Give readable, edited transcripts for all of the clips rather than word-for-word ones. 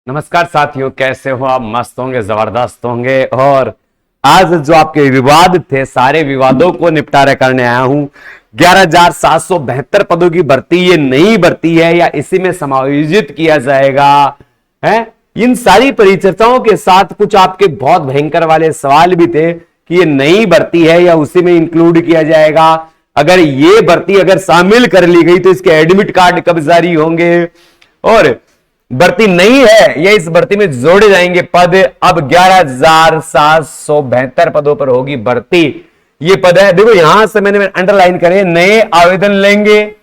नमस्कार साथियों, कैसे हो आप? मस्त होंगे, जबरदस्त होंगे। और आज जो आपके विवाद थे, सारे विवादों को निपटारा करने आया हूं। 11,772 पदों की भर्ती ये नई भर्ती है या इसी में समायोजित किया जाएगा है? इन सारी परिचर्चाओं के साथ कुछ आपके बहुत भयंकर वाले सवाल भी थे कि ये नई भर्ती है या उसी में इंक्लूड किया जाएगा। अगर ये भर्ती अगर शामिल कर ली गई तो इसके एडमिट कार्ड कब जारी होंगे, और भर्ती नहीं है या इस भर्ती में जोड़े जाएंगे पद। अब 11,772 पदों पर होगी भर्ती। ये पद है, देखो यहां से मैंने अंडरलाइन करे, नए आवेदन लेंगे,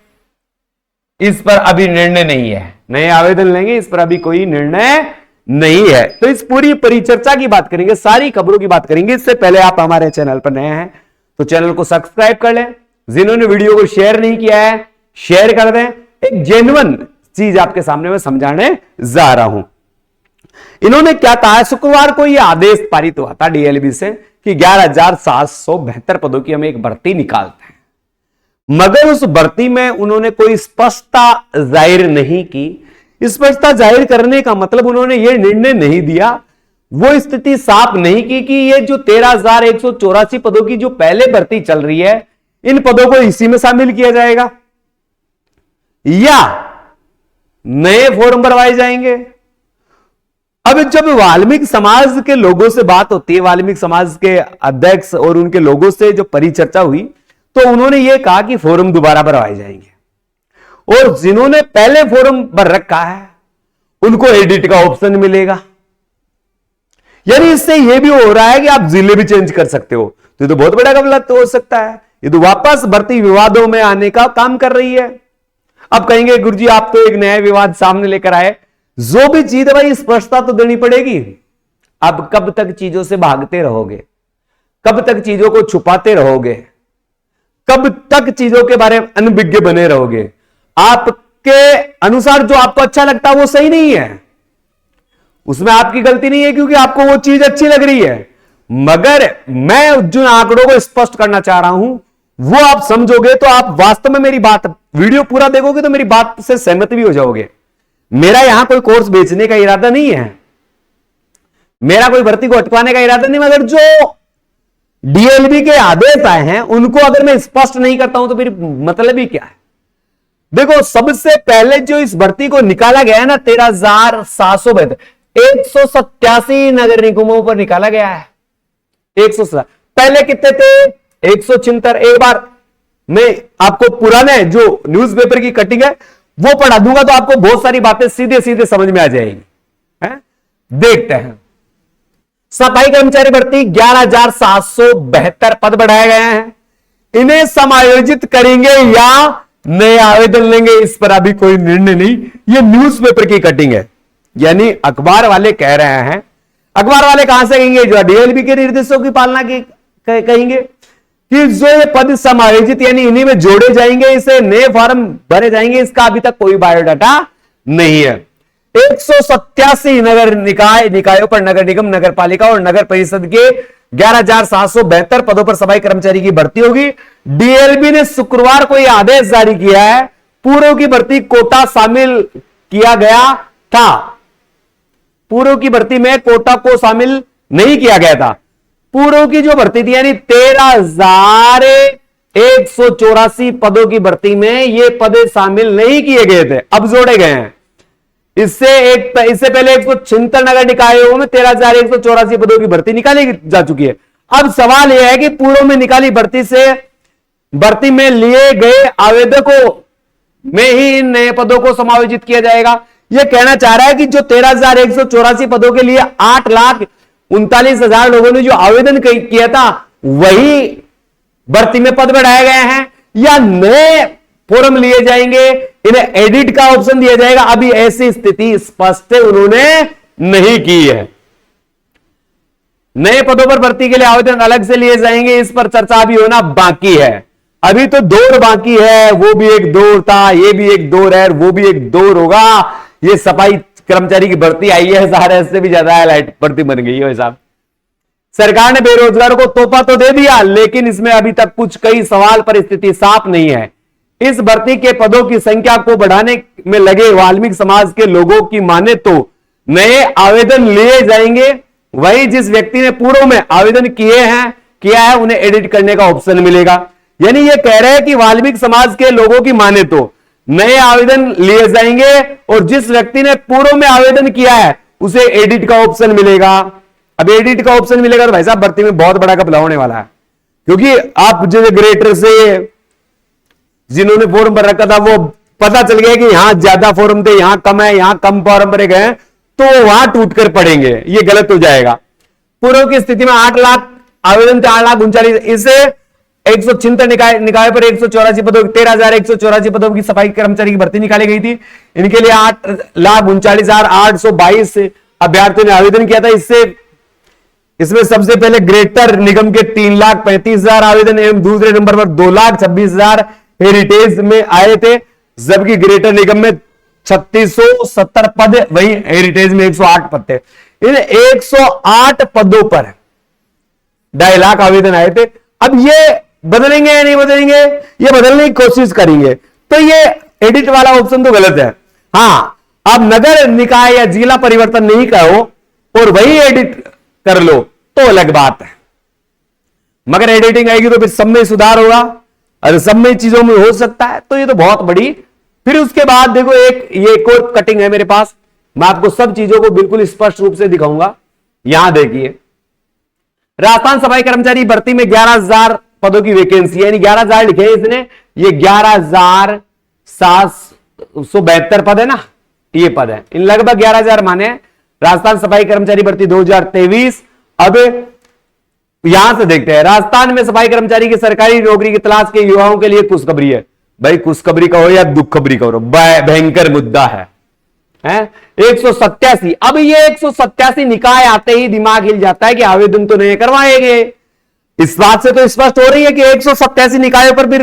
इस पर अभी निर्णय नहीं है। नए आवेदन लेंगे, इस पर अभी कोई निर्णय नहीं है। तो इस पूरी परिचर्चा की बात करेंगे, सारी खबरों की बात करेंगे। इससे पहले आप हमारे चैनल पर नए हैं तो चैनल को सब्सक्राइब कर लें। जिन्होंने वीडियो को शेयर नहीं किया है, शेयर कर दें। एक जेन्युइन चीज आपके सामने मैं समझाने जा रहा हूं। इन्होंने क्या कहा है, शुक्रवार को यह आदेश पारित हुआ था डीएलबी से कि 11,772 पदों की हम एक भर्ती निकालते हैं, मगर उस भर्ती में उन्होंने कोई स्पष्टता जाहिर नहीं की। स्पष्टता जाहिर करने का मतलब उन्होंने यह निर्णय नहीं दिया, वो स्थिति साफ नहीं की कि ये जो 13,184 पदों की जो पहले भर्ती चल रही है, इन पदों को इसी में शामिल किया जाएगा या नए फॉर्म भरवाए जाएंगे। अब जब वाल्मीकि समाज के लोगों से बात होती है, वाल्मीकि समाज के अध्यक्ष और उनके लोगों से जो परिचर्चा हुई, तो उन्होंने यह कहा कि फॉर्म दोबारा भरवाए जाएंगे, और जिन्होंने पहले फॉर्म भर रखा है उनको एडिट का ऑप्शन मिलेगा। यानी इससे यह भी हो रहा है कि आप जिले भी चेंज कर सकते हो। तो ये तो बहुत बड़ा गलत हो सकता है। ये तो वापस भर्ती विवादों में आने का काम कर रही है। अब कहेंगे गुरुजी आप तो एक नया विवाद सामने लेकर आए। जो भी चीज है भाई, स्पष्टता तो देनी पड़ेगी। अब कब तक चीजों से भागते रहोगे, कब तक चीजों को छुपाते रहोगे, कब तक चीजों के बारे में अनभिज्ञ बने रहोगे? आपके अनुसार जो आपको अच्छा लगता है वो सही नहीं है, उसमें आपकी गलती नहीं है, क्योंकि आपको वो चीज अच्छी लग रही है। मगर मैं जिन आंकड़ों को स्पष्ट करना चाह रहा हूं वो आप समझोगे तो आप वास्तव में मेरी बात, वीडियो पूरा देखोगे तो मेरी बात से सहमत भी हो जाओगे। मेरा यहां कोई कोर्स बेचने का इरादा नहीं है, मेरा कोई भर्ती को अटकाने का इरादा नहीं, मगर जो डीएलबी के आदेश आए हैं उनको अगर मैं स्पष्ट नहीं करता हूं तो मेरी मतलब ही क्या है? देखो, सबसे पहले जो इस भर्ती को निकाला गया है ना, 13,772, 187 नगर निगमों पर निकाला गया है। 107 पहले कितने थे? 176। एक बार मैं आपको पुराने जो न्यूज़पेपर की कटिंग है वो पढ़ा दूंगा तो आपको बहुत सारी बातें सीधे सीधे समझ में आ जाएगी। देखते हैं। सफाई कर्मचारी भर्ती 11,772 पद बढ़ाए गए हैं। इन्हें समायोजित करेंगे या नए आवेदन लेंगे, इस पर अभी कोई निर्णय नहीं। ये न्यूज़पेपर की कटिंग है, यानी अखबार वाले कह रहे हैं। अखबार वाले कहां से कहेंगे? जो डीएलबी के निर्देशों की पालना की कहेंगे कि जो ये पद समायोजित यानी इन्हीं में जोड़े जाएंगे, इसे नए फॉर्म भरे जाएंगे। इसका अभी तक कोई बायोडाटा नहीं है। 187 नगर निकायों पर नगर निगम, नगर पालिका और नगर परिषद के 11,772 पदों पर सफाई कर्मचारी की भर्ती होगी। डीएलबी ने शुक्रवार को यह आदेश जारी किया है। पूर्व की भर्ती कोटा शामिल किया गया था, पूर्व की भर्ती में कोटा को शामिल नहीं किया गया था। पूर्व की जो भर्ती थी यानी 13,184 पदों की भर्ती में ये पद शामिल नहीं किए गए थे, अब जोड़े गए हैं। इससे पहले 176 नगर निकायों में 13,184 पदों की भर्ती निकाली जा चुकी है। अब सवाल यह है कि पूर्व में निकाली भर्ती में लिए गए आवेदकों में ही इन नए पदों को समायोजित किया जाएगा। यह कहना चाह रहा है कि जो 13,184 पदों के लिए 8,39,000 लोगों ने जो आवेदन किया था वही भर्ती में पद बढ़ाए गए हैं या नए फॉर्म लिए जाएंगे, इन्हें एडिट का ऑप्शन दिया जाएगा। अभी ऐसी स्थिति स्पष्ट उन्होंने नहीं की है। नए पदों पर भर्ती के लिए आवेदन अलग से लिए जाएंगे, इस पर चर्चा भी होना बाकी है। अभी तो दौर बाकी है, वो भी एक दौर था, ये भी एक दौर है, वो भी एक दौर होगा। ये सफाई कर्मचारी की भर्ती आई है, सारे से भी ज्यादा लाइट भर्ती बन गई है साहब। सरकार ने बेरोजगारों को तोहफा तो दे दिया, लेकिन इसमें अभी तक कुछ कई सवाल पर स्थिति साफ नहीं है। इस भर्ती के पदों की संख्या को बढ़ाने में लगे वाल्मीकि समाज के लोगों की माने तो नए आवेदन लिए जाएंगे। वही जिस व्यक्ति ने पूर्व में आवेदन किया है उन्हें एडिट करने का ऑप्शन मिलेगा। यानी ये कह रहे हैं कि वाल्मीकि समाज के लोगों की माने तो नए आवेदन लिए जाएंगे और जिस व्यक्ति ने पूर्व में आवेदन किया है उसे एडिट का ऑप्शन मिलेगा। अब एडिट का ऑप्शन मिलेगा तो भाई साहब भर्ती में बहुत बड़ा घपला होने वाला है, क्योंकि आप जो ग्रेटर से जिन्होंने फॉर्म भर रखा था वो पता चल गया कि यहां ज्यादा फॉर्म थे, यहां कम है, यहां कम फॉर्म भरे गए, तो वहां टूट कर पड़ेंगे, ये गलत हो जाएगा। पूर्व की स्थिति में 8 लाख आवेदन थे, 8,39,000, इसे 176 निकाय पर 184 पदों 13,184 पदों की सफाई कर्मचारी की भर्ती निकाली गई थी। इनके लिए 8,39,822 अभ्यर्थियों ने आवेदन किया था। इसमें सबसे पहले ग्रेटर निगम के 3,35,000 आवेदन एवं दूसरे नंबर पर 2,26,000 हेरिटेज में आए थे, जबकि ग्रेटर निगम में 3,670 पद, वही हेरिटेज में 108 पद थे। इन 108 पदों पर 2.5 लाख आवेदन आए थे। अब ये बदलेंगे या नहीं बदलेंगे, ये बदलने की कोशिश करेंगे, तो ये एडिट वाला ऑप्शन तो गलत है। हां, आप नगर निकाय या जिला परिवर्तन नहीं करो और वही एडिट कर लो तो अलग बात है, मगर एडिटिंग आएगी तो फिर सब में सुधार होगा और सब में चीजों में हो सकता है, तो ये तो बहुत बड़ी। फिर उसके बाद देखो एक और कटिंग है मेरे पास, मैं आपको सब चीजों को बिल्कुल स्पष्ट रूप से दिखाऊंगा। यहां देखिए, राजस्थान सफाई कर्मचारी भर्ती में 11,000 पदों की वैकेंसी है, यानी 11,000 लिखे हैं इसने, ये 11,772 पद है ना, ये पद है, इन लगभग 11,000 माने राजस्थान सफाई कर्मचारी भर्ती 2023। अब यहां से देखते हैं, राजस्थान में सफाई कर्मचारी की सरकारी नौकरी की तलाश के युवाओं के लिए खुशखबरी है। भाई खुशखबरी का हो या दुख खबरी का हो, भयंकर मुद्दा है 187। अब ये 187 निकाय आते ही दिमाग हिल जाता है कि आवेदन तो नहीं करवाएंगे। इस बात से तो स्पष्ट हो रही है कि 187 निकायों पर फिर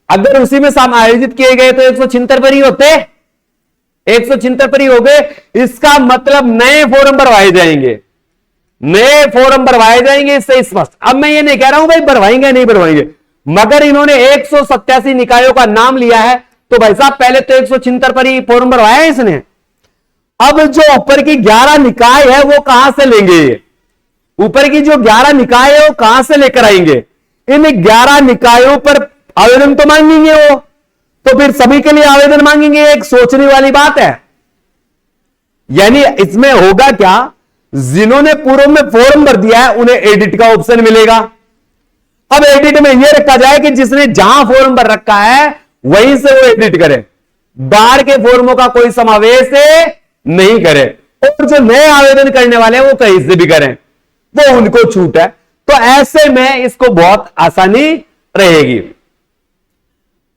अगर उसी में आयोजित किए गए तो 176 पर ही होते, 176 पर ही हो गए। इसका मतलब नए फॉर्म भरवाए जाएंगे, नए फॉर्म भरवाए जाएंगे, इससे स्पष्ट। अब मैं ये नहीं कह रहा हूं भाई भरवाएंगे नहीं भरवाएंगे, मगर इन्होंने 187 निकायों का नाम लिया है तो भाई साहब पहले तो 176 पर ही फॉर्म भरवाया है इसने। अब जो ऊपर की 11 निकाय है वो कहां से लेंगे, ऊपर की जो 11 निकाय है वो कहां से लेकर आएंगे। इन 11 निकायों पर आवेदन तो मांगेंगे वो, तो फिर सभी के लिए आवेदन मांगेंगे, एक सोचने वाली बात है। यानी इसमें होगा क्या, जिन्होंने पूर्व में फॉर्म भर दिया है उन्हें एडिट का ऑप्शन मिलेगा। अब एडिट में यह रखा जाए कि जिसने जहां फॉर्म भर रखा है वहीं से वो एडिट करे, बाहर के फॉर्मों का कोई समावेश नहीं करे, और जो नए आवेदन करने वाले हैं वो कहीं से भी करें, वो उनको छूट है। तो ऐसे में इसको बहुत आसानी रहेगी।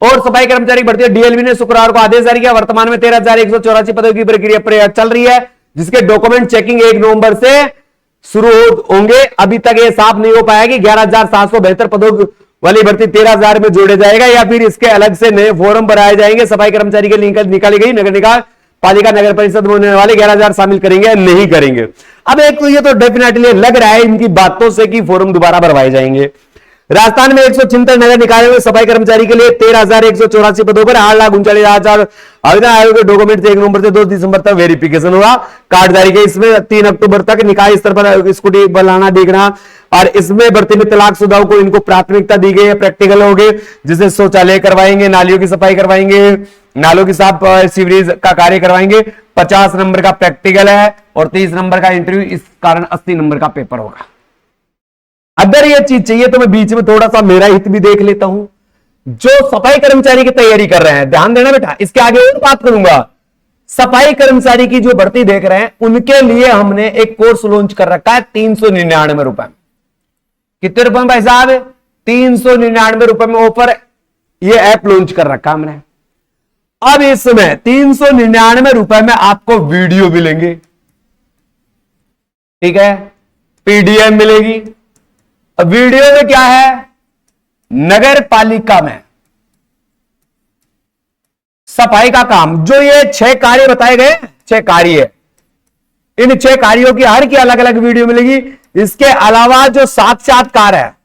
और सफाई कर्मचारी भर्ती डीएलबी ने शुक्रवार को आदेश जारी किया। वर्तमान में 13,184 पदों की प्रक्रिया चल रही है, जिसके डॉक्यूमेंट चेकिंग 1 नवंबर से शुरू होंगे। अभी तक यह साफ नहीं हो पाया कि 11,772 पदों वाली भर्ती 13,000 में जोड़े जाएगा या फिर इसके अलग से नए फॉर्म भराए जाएंगे। सफाई कर्मचारी के लिए निकाली गई नगर निकाय पालिका नगर परिषद में होने वाले 11,000 शामिल करेंगे या नहीं करेंगे। अब एक तो ये तो डेफिनेटली लग रहा है इनकी बातों से कि फॉर्म दोबारा भरवाए जाएंगे। राजस्थान में 176 नगर निकायों में सफाई कर्मचारी के लिए 13,184 पदों पर 8,39,000 आवेदन आयोग के डॉक्यूमेंट 1 नवंबर से 2 दिसंबर तक वेरिफिकेशन हुआ, कार्ड जारी किया। इसमें 3 अक्टूबर तक निकाय स्तर पर स्कूटी बनाना देखना, और इसमें भर्ती में तलाकशुदाओं को इनको प्राथमिकता दी गई है। प्रैक्टिकल हो गए, जिसे शौचालय करवाएंगे, नालियों की सफाई करवाएंगे, नालों की साफ सीवरेज का कार्य करवाएंगे। 50 नंबर का प्रैक्टिकल है और 30 नंबर का इंटरव्यू, इस कारण 80 नंबर का पेपर होगा। अगर यह चीज चाहिए तो मैं बीच में थोड़ा सा मेरा हित भी देख लेता हूं। जो सफाई कर्मचारी की तैयारी कर रहे हैं, ध्यान देना बेटा, इसके आगे और बात करूंगा। सफाई कर्मचारी की जो भर्ती देख रहे हैं उनके लिए हमने एक कोर्स लॉन्च कर रखा है 399 रुपए। कितने रुपए में भाई साहब? 399 रुपए में ऑफर, ये ऐप लॉन्च कर रखा हमने। अब इसमें 399 रुपए में आपको वीडियो मिलेंगे, ठीक है, पीडीएफ मिलेगी। अब वीडियो में क्या है, नगर पालिका में सफाई का काम, जो ये 6 कार्य बताए गए, 6 कार्य, इन 6 कार्यों की हर की अलग अलग वीडियो मिलेगी। इसके अलावा जो साक्षात्कार है,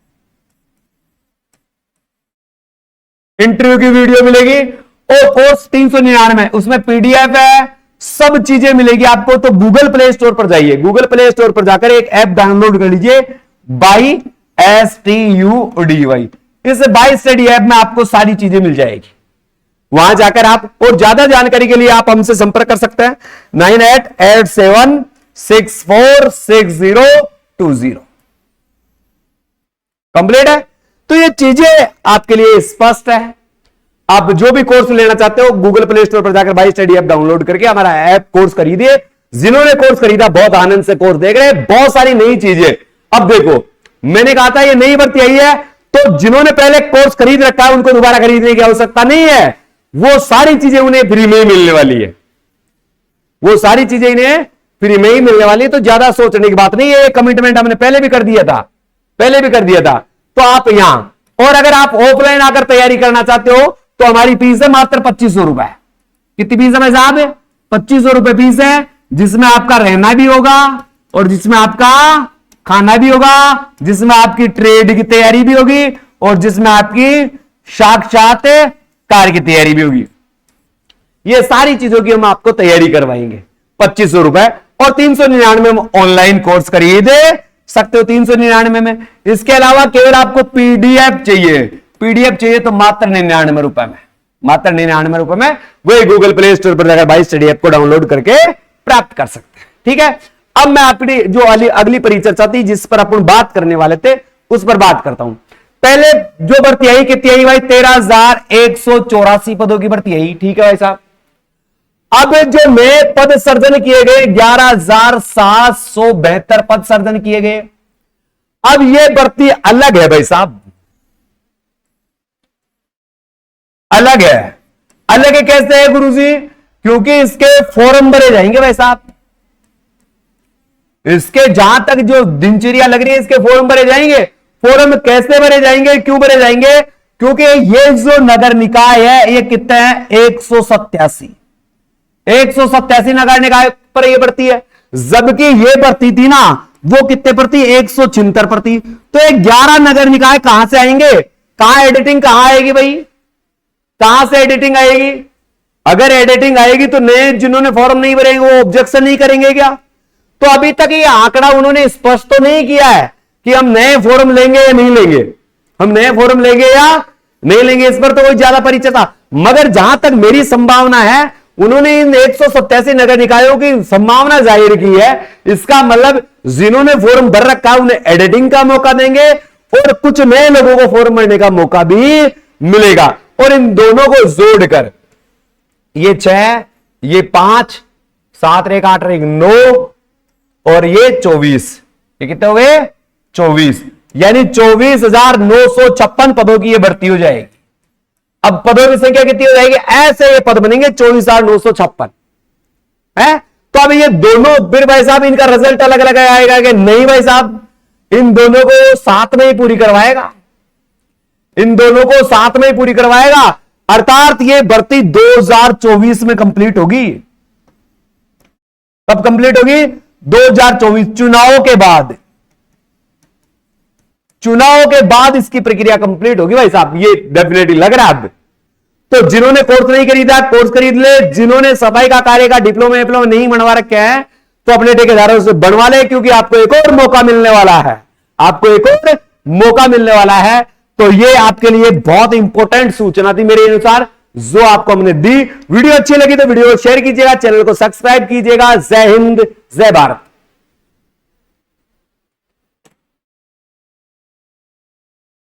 इंटरव्यू की वीडियो मिलेगी। और कोर्स 399, उसमें पीडीएफ है, सब चीजें मिलेगी आपको। तो गूगल प्ले स्टोर पर जाइए, गूगल प्ले स्टोर पर जाकर एक ऐप डाउनलोड कर लीजिए, बाई STUDY। इस बाई स्टडी ऐप में आपको सारी चीजें मिल जाएगी। वहां जाकर आप, और ज्यादा जानकारी के लिए आप हमसे संपर्क कर सकते हैं 9887646020। कंप्लीट है। तो ये चीजें आपके लिए स्पष्ट है। आप जो भी कोर्स लेना चाहते हो गूगल प्ले स्टोर पर जाकर बाई स्टडी ऐप डाउनलोड करके हमारा ऐप कोर्स खरीदिए। जिन्होंने कोर्स खरीदा बहुत आनंद से कोर्स देख रहे हैं, बहुत सारी नई चीजें। अब देखो, मैंने कहा था ये नई भर्ती आई है, तो जिन्होंने पहले कोर्स खरीद रखा है उनको दोबारा खरीदने की आवश्यकता नहीं है। वो सारी चीजें उन्हें फ्री में ही मिलने वाली है, वो सारी चीजें इन्हें फ्री में ही मिलने वाली है। तो ज्यादा सोचने की बात नहीं है, कमिटमेंट हमने पहले भी कर दिया था, पहले भी कर दिया था। तो आप यहां, और अगर आप ऑफलाइन आकर तैयारी करना चाहते हो तो हमारी फीस है मात्र 2500 रुपए। कितनी फीस है भाई साहब? 2500 रुपए फीस है, जिसमें आपका रहना भी होगा और जिसमें आपका खाना भी होगा, जिसमें आपकी ट्रेड की तैयारी भी होगी और जिसमें आपकी साक्षात कार्य की तैयारी भी होगी। ये सारी चीजों की हम आपको तैयारी करवाएंगे 2500 रुपए। और 399 में ऑनलाइन कोर्स खरीद सकते हो 399 में। इसके अलावा केवल आपको पीडीएफ चाहिए, पीडीएफ चाहिए तो मात्र 99 रुपए में, मात्र 99 रुपए में वही गूगल प्ले स्टोर पर जाकर बाई स्टडी ऐप को डाउनलोड करके प्राप्त कर सकते हैं। ठीक है। अब मैं आपकी जो अगली परिचर्चा थी जिस पर अपन बात करने वाले थे उस पर बात करता हूं। पहले जो भर्ती आई कितनी आई भाई? 13,184 पदों की भर्ती आई। ठीक है भाई साहब। अब जो नए पद सर्जन किए गए 11,772 पद सर्जन किए गए। अब यह भर्ती अलग है भाई साहब, अलग है। अलग है कैसे है गुरुजी? क्योंकि इसके फॉर्म भरे जाएंगे भाई साहब। इसके जहां तक जो दिनचर्या लग रही है इसके फॉर्म भरे जाएंगे। फॉर्म कैसे भरे जाएंगे, क्यों भरे जाएंगे? क्योंकि ये जो नगर निकाय है ये कितने हैं? 187 नगर निकाय पर यह भर्ती है। जबकि ये भर्ती थी ना वो कितने पर थी? 176 पर थी। तो ये 11 नगर निकाय कहां से आएंगे? कहां एडिटिंग कहां आएगी भाई? कहां से एडिटिंग आएगी? अगर एडिटिंग आएगी तो नए जिन्होंने फॉर्म नहीं भरेंगे वो ऑब्जेक्शन नहीं करेंगे क्या? तो अभी तक ये आंकड़ा उन्होंने स्पष्ट तो नहीं किया है कि हम नए फॉर्म लेंगे या नहीं लेंगे, हम नए फॉर्म लेंगे या नहीं लेंगे, इस पर तो कोई ज्यादा परिचय था। मगर जहां तक मेरी संभावना है उन्होंने इन 187 नगर निकायों की संभावना जाहिर की है। इसका मतलब जिन्होंने फॉर्म भर रखा है उन्हें एडिटिंग का मौका देंगे और कुछ नए लोगों को फॉर्म भरने का मौका भी मिलेगा। और इन दोनों को जोड़कर ये 6, ये 5, 7 1 8 1 9 और ये 24, ये कितने हो गए? 24, यानी 24,956 पदों की ये भर्ती हो जाएगी। अब पदों की संख्या कितनी हो जाएगी? ऐसे ये पद बनेंगे 24,956 है। तो अब ये दोनों फिर भाई साहब इनका रिजल्ट अलग अलग आएगा कि नहीं भाई साहब? इन दोनों को साथ में ही पूरी करवाएगा, इन दोनों को साथ में ही पूरी करवाएगा। अर्थात ये भर्ती 2024 में कंप्लीट होगी। कब कंप्लीट होगी? 2024 चुनावों के बाद, चुनाव के बाद इसकी प्रक्रिया कंप्लीट होगी भाई साहब। ये डेफिनेटली लग रहा है। अब तो जिन्होंने कोर्स नहीं खरीदा कोर्स खरीद ले, जिन्होंने सफाई का कार्य का डिप्लोमा नहीं बनवा रखे हैं तो अपने ठेकेदारों से बनवा ले, क्योंकि आपको एक और मौका मिलने वाला है, आपको एक और मौका मिलने वाला है। तो ये आपके लिए बहुत इंपॉर्टेंट सूचना थी मेरे अनुसार जो आपको हमने दी। वीडियो अच्छी लगी तो वीडियो शेयर कीजिएगा, चैनल को सब्सक्राइब कीजिएगा। जय हिंद, जय भारत।